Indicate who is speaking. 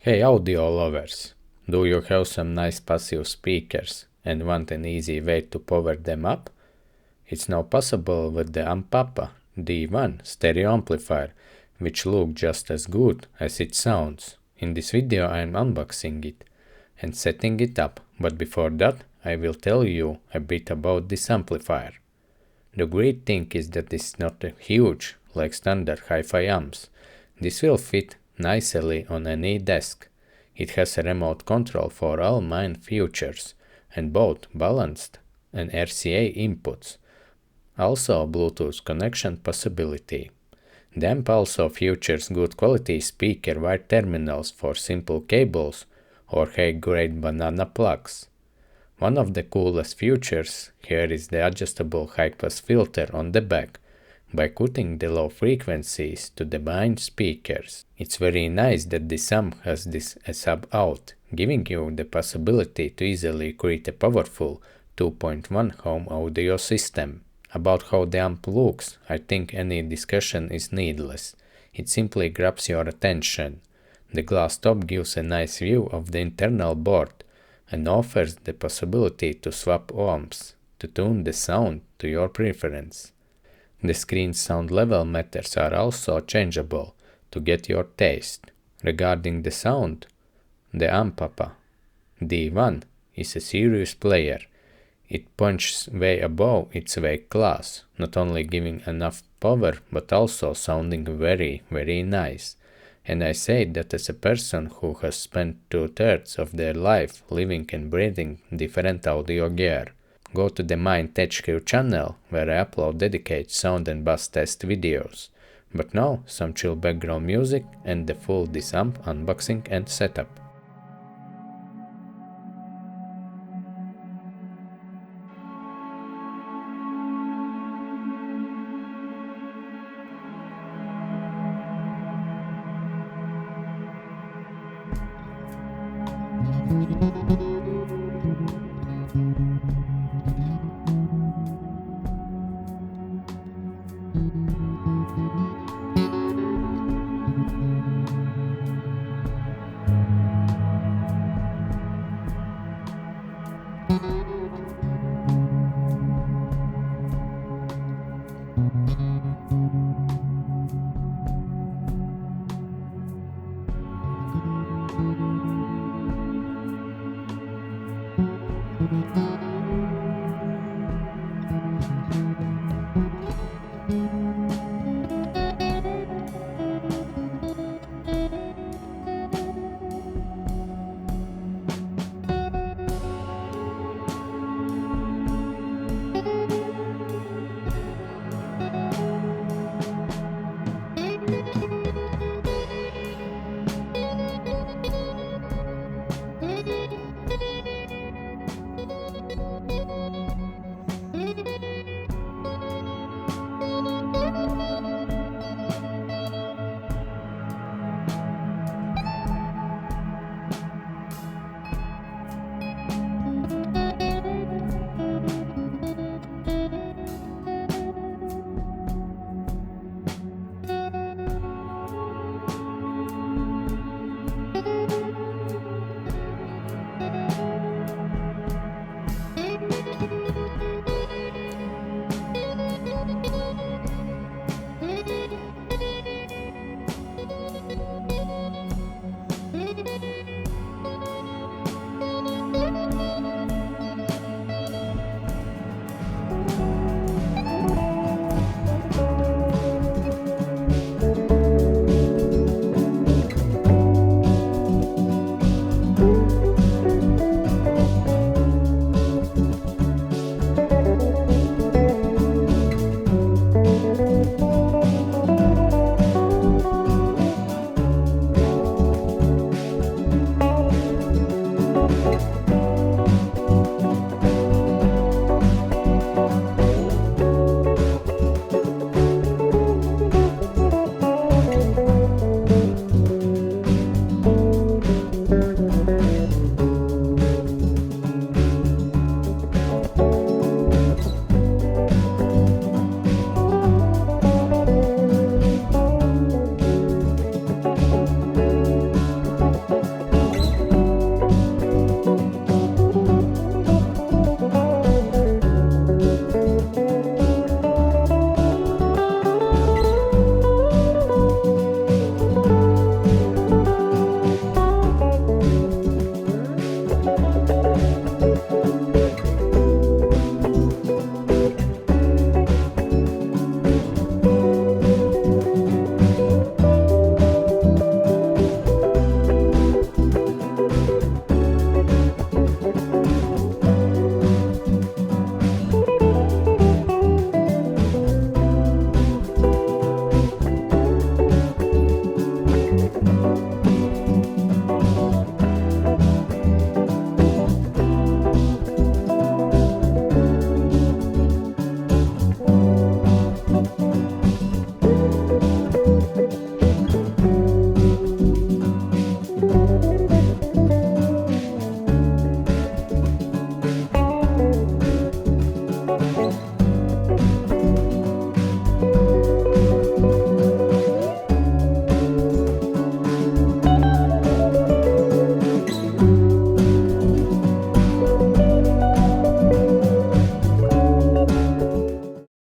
Speaker 1: Hey audio lovers, do you have some nice passive speakers and want an easy way to power them up? It's now possible with the Ampapa D1 Stereo Amplifier, which look just as good as it sounds. In this video I am unboxing it and setting it up, but before that I will tell you a bit about this amplifier. The great thing is that it's not huge like standard hi-fi amps. This will fit nicely on any desk. It has a remote control for all main features and both balanced and RCA inputs. Also Bluetooth connection possibility. The amp also features good quality speaker wire terminals for simple cables or high-grade banana plugs. One of the coolest features here is the adjustable high-pass filter on the back. By cutting the low frequencies to the main speakers. It's very nice that this amp has this sub-out, giving you the possibility to easily create a powerful 2.1 home audio system. About how the amp looks, I think any discussion is needless. It simply grabs your attention. The glass top gives a nice view of the internal board and offers the possibility to swap amps to tune the sound to your preference. The screen sound level meters are also changeable to get your taste. Regarding the sound, the Ampapa D1 is a serious player. It punches way above its weight class, not only giving enough power but also sounding very nice. And I say that as a person who has spent 2/3 of their life living and breathing different audio gear. Go to the main Techscrew channel where I upload dedicated sound and bass test videos. But now some chill background music and the full this amp unboxing and setup.